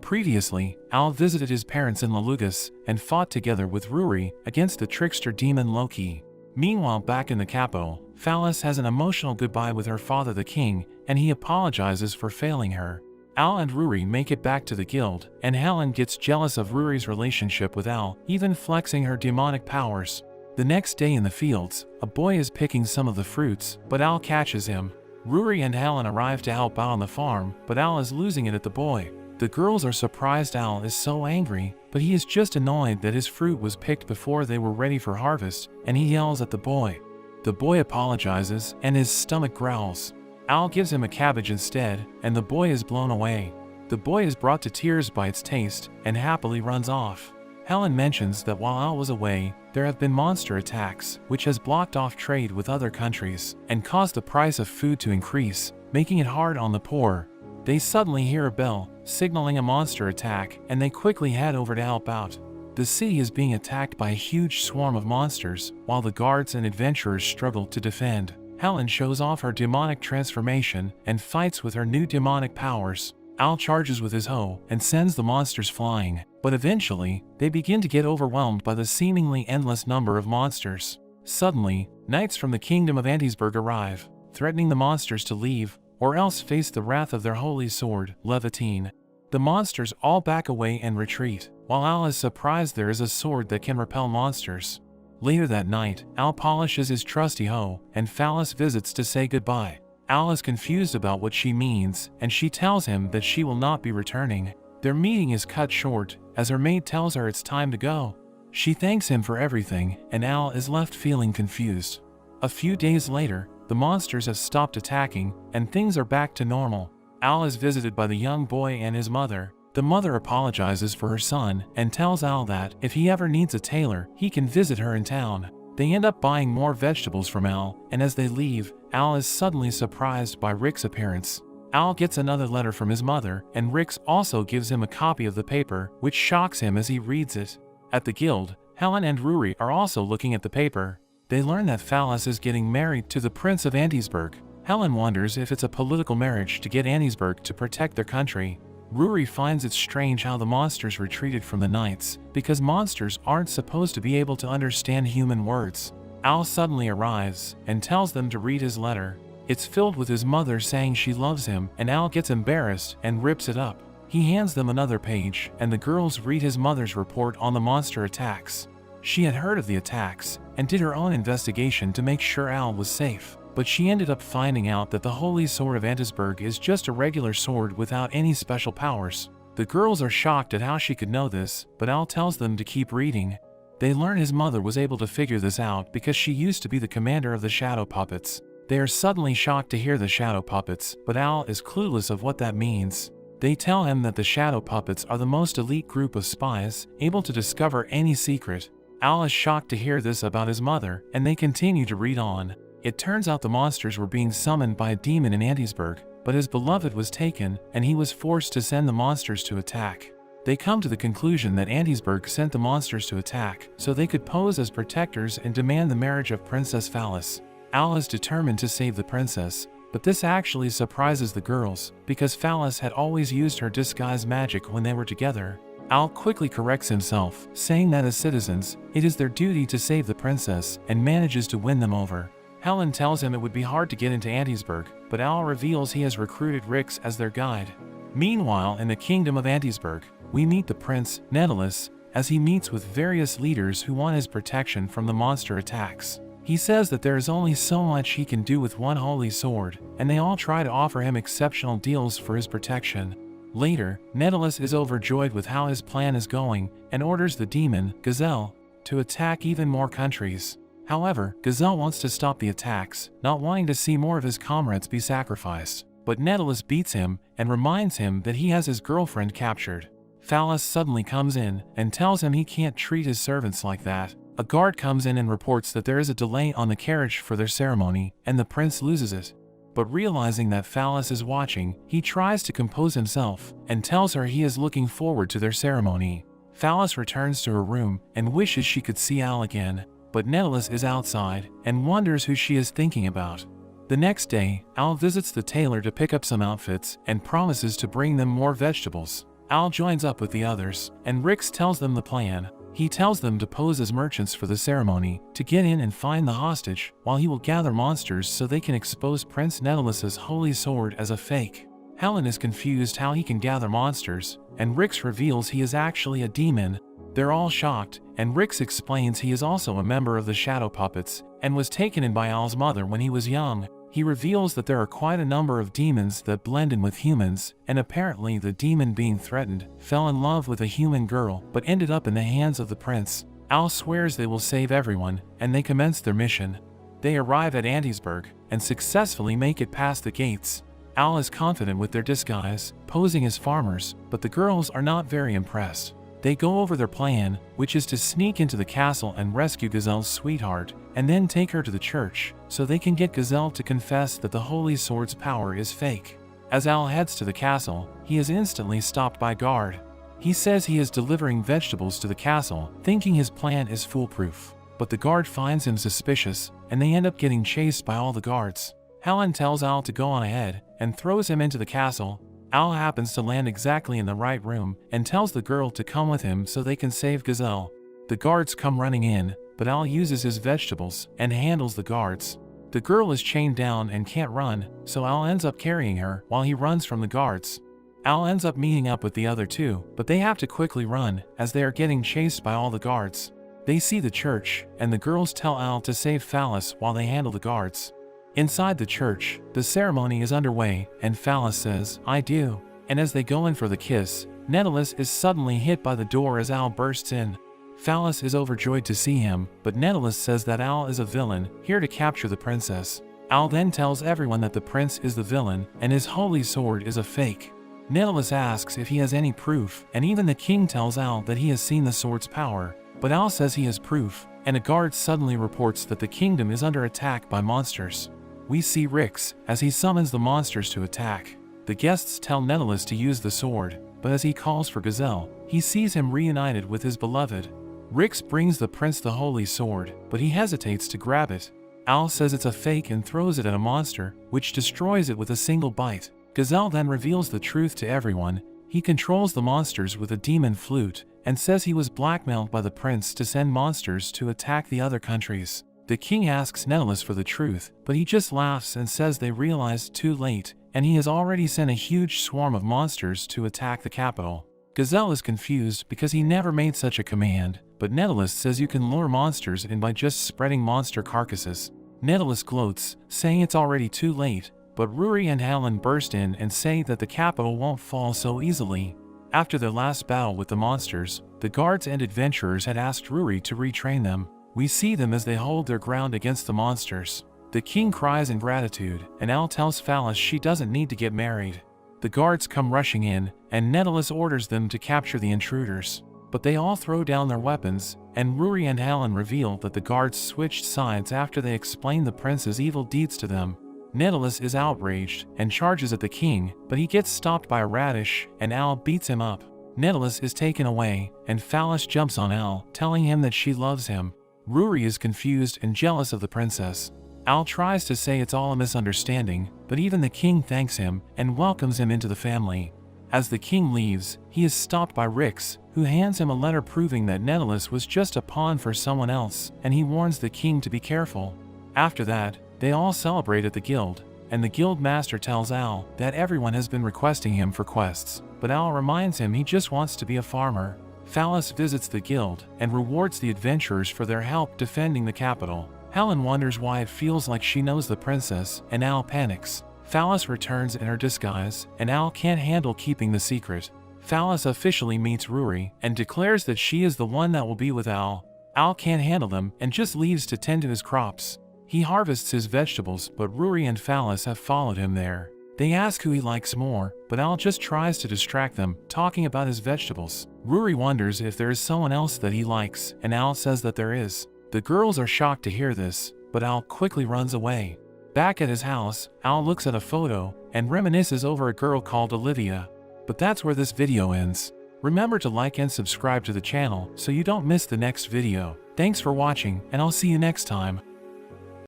Previously, Al visited his parents in Lelugus and fought together with Ruri against the trickster demon Loki. Meanwhile, back in the capital, Phallus has an emotional goodbye with her father the king, and he apologizes for failing her. Al and Ruri make it back to the guild, and Helen gets jealous of Ruri's relationship with Al, even flexing her demonic powers. The next day in the fields, a boy is picking some of the fruits, but Al catches him. Ruri and Helen arrive to help out on the farm, but Al is losing it at the boy. The girls are surprised Al is so angry, but he is just annoyed that his fruit was picked before they were ready for harvest, and he yells at the boy. The boy apologizes, and his stomach growls. Al gives him a cabbage instead, and the boy is blown away. The boy is brought to tears by its taste, and happily runs off. Helen mentions that while Al was away, there have been monster attacks, which has blocked off trade with other countries, and caused the price of food to increase, making it hard on the poor. They suddenly hear a bell, signaling a monster attack, and they quickly head over to help out. The city is being attacked by a huge swarm of monsters, while the guards and adventurers struggle to defend. Helen shows off her demonic transformation and fights with her new demonic powers. Al charges with his hoe and sends the monsters flying, but eventually, they begin to get overwhelmed by the seemingly endless number of monsters. Suddenly, knights from the kingdom of Antiesburg arrive, threatening the monsters to leave, or else face the wrath of their holy sword, Levitine. The monsters all back away and retreat, while Al is surprised there is a sword that can repel monsters. Later that night, Al polishes his trusty hoe, and Phallus visits to say goodbye. Al is confused about what she means, and she tells him that she will not be returning. Their meeting is cut short, as her maid tells her it's time to go. She thanks him for everything, and Al is left feeling confused. A few days later, the monsters have stopped attacking, and things are back to normal. Al is visited by the young boy and his mother. The mother apologizes for her son, and tells Al that, if he ever needs a tailor, he can visit her in town. They end up buying more vegetables from Al, and as they leave, Al is suddenly surprised by Rick's appearance. Al gets another letter from his mother, and Rick also gives him a copy of the paper, which shocks him as he reads it. At the guild, Helen and Ruri are also looking at the paper. They learn that Phallus is getting married to the Prince of Antiesburg. Helen wonders if it's a political marriage to get Antiesburg to protect their country. Ruri finds it strange how the monsters retreated from the knights, because monsters aren't supposed to be able to understand human words. Al suddenly arrives, and tells them to read his letter. It's filled with his mother saying she loves him, and Al gets embarrassed and rips it up. He hands them another page, and the girls read his mother's report on the monster attacks. She had heard of the attacks, and did her own investigation to make sure Al was safe, but she ended up finding out that the Holy Sword of Antiesburg is just a regular sword without any special powers. The girls are shocked at how she could know this, but Al tells them to keep reading. They learn his mother was able to figure this out because she used to be the commander of the Shadow Puppets. They are suddenly shocked to hear the Shadow Puppets, but Al is clueless of what that means. They tell him that the Shadow Puppets are the most elite group of spies, able to discover any secret. Al is shocked to hear this about his mother, and they continue to read on. It turns out the monsters were being summoned by a demon in Antiesburg, but his beloved was taken, and he was forced to send the monsters to attack. They come to the conclusion that Antiesburg sent the monsters to attack, so they could pose as protectors and demand the marriage of Princess Phallus. Al is determined to save the princess, but this actually surprises the girls, because Phallus had always used her disguise magic when they were together. Al quickly corrects himself, saying that as citizens, it is their duty to save the princess, and manages to win them over. Helen tells him it would be hard to get into Antiesburg, but Al reveals he has recruited Rix as their guide. Meanwhile, in the kingdom of Antiesburg, we meet the prince, Netalus, as he meets with various leaders who want his protection from the monster attacks. He says that there is only so much he can do with one holy sword, and they all try to offer him exceptional deals for his protection. Later, Netalus is overjoyed with how his plan is going, and orders the demon, Gazelle, to attack even more countries. However, Gazelle wants to stop the attacks, not wanting to see more of his comrades be sacrificed. But Netalus beats him, and reminds him that he has his girlfriend captured. Phallus suddenly comes in, and tells him he can't treat his servants like that. A guard comes in and reports that there is a delay on the carriage for their ceremony, and the prince loses it. But realizing that Phallus is watching, he tries to compose himself, and tells her he is looking forward to their ceremony. Phallus returns to her room, and wishes she could see Al again, but Netalus is outside, and wonders who she is thinking about. The next day, Al visits the tailor to pick up some outfits, and promises to bring them more vegetables. Al joins up with the others, and Rix tells them the plan. He tells them to pose as merchants for the ceremony, to get in and find the hostage, while he will gather monsters so they can expose Prince Netelus's holy sword as a fake. Helen is confused how he can gather monsters, and Rix reveals he is actually a demon. They're all shocked, and Rix explains he is also a member of the Shadow Puppets, and was taken in by Al's mother when he was young. He reveals that there are quite a number of demons that blend in with humans, and apparently the demon being threatened fell in love with a human girl but ended up in the hands of the prince. Al swears they will save everyone, and they commence their mission. They arrive at Antiesburg, and successfully make it past the gates. Al is confident with their disguise, posing as farmers, but the girls are not very impressed. They go over their plan, which is to sneak into the castle and rescue Gazelle's sweetheart, and then take her to the church, so they can get Gazelle to confess that the Holy Sword's power is fake. As Al heads to the castle, he is instantly stopped by a guard. He says he is delivering vegetables to the castle, thinking his plan is foolproof. But the guard finds him suspicious, and they end up getting chased by all the guards. Helen tells Al to go on ahead, and throws him into the castle. Al happens to land exactly in the right room, and tells the girl to come with him so they can save Gazelle. The guards come running in, but Al uses his vegetables, and handles the guards. The girl is chained down and can't run, so Al ends up carrying her while he runs from the guards. Al ends up meeting up with the other two, but they have to quickly run, as they are getting chased by all the guards. They see the church, and the girls tell Al to save Phallus while they handle the guards. Inside the church, the ceremony is underway, and Phallus says, "I do." And as they go in for the kiss, Netelus is suddenly hit by the door as Al bursts in. Phallus is overjoyed to see him, but Netelus says that Al is a villain, here to capture the princess. Al then tells everyone that the prince is the villain, and his holy sword is a fake. Netelus asks if he has any proof, and even the king tells Al that he has seen the sword's power. But Al says he has proof, and a guard suddenly reports that the kingdom is under attack by monsters. We see Rix, as he summons the monsters to attack. The guests tell Netelus to use the sword, but as he calls for Gazelle, he sees him reunited with his beloved. Rix brings the prince the holy sword, but he hesitates to grab it. Al says it's a fake and throws it at a monster, which destroys it with a single bite. Gazelle then reveals the truth to everyone. He controls the monsters with a demon flute, and says he was blackmailed by the prince to send monsters to attack the other countries. The king asks Netelus for the truth, but he just laughs and says they realized too late, and he has already sent a huge swarm of monsters to attack the capital. Gazelle is confused because he never made such a command, but Netelus says you can lure monsters in by just spreading monster carcasses. Netelus gloats, saying it's already too late, but Ruri and Helen burst in and say that the capital won't fall so easily. After their last battle with the monsters, the guards and adventurers had asked Ruri to retrain them. We see them as they hold their ground against the monsters. The king cries in gratitude, and Al tells Phallus she doesn't need to get married. The guards come rushing in, and Netelus orders them to capture the intruders. But they all throw down their weapons, and Ruri and Helen reveal that the guards switched sides after they explained the prince's evil deeds to them. Netelus is outraged and charges at the king, but he gets stopped by a radish, and Al beats him up. Netelus is taken away, and Phallus jumps on Al, telling him that she loves him. Ruri is confused and jealous of the princess. Al tries to say it's all a misunderstanding, but even the king thanks him and welcomes him into the family. As the king leaves, he is stopped by Rix, who hands him a letter proving that Netelus was just a pawn for someone else, and he warns the king to be careful. After that, they all celebrate at the guild, and the guild master tells Al that everyone has been requesting him for quests, but Al reminds him he just wants to be a farmer. Phallus visits the guild and rewards the adventurers for their help defending the capital. Helen wonders why it feels like she knows the princess, and Al panics. Phallus returns in her disguise, and Al can't handle keeping the secret. Phallus officially meets Ruri and declares that she is the one that will be with Al. Al can't handle them and just leaves to tend to his crops. He harvests his vegetables, but Ruri and Phallus have followed him there. They ask who he likes more, but Al just tries to distract them, talking about his vegetables. Ruri wonders if there is someone else that he likes, and Al says that there is. The girls are shocked to hear this, but Al quickly runs away. Back at his house, Al looks at a photo and reminisces over a girl called Olivia. But that's where this video ends. Remember to like and subscribe to the channel so you don't miss the next video. Thanks for watching, and I'll see you next time.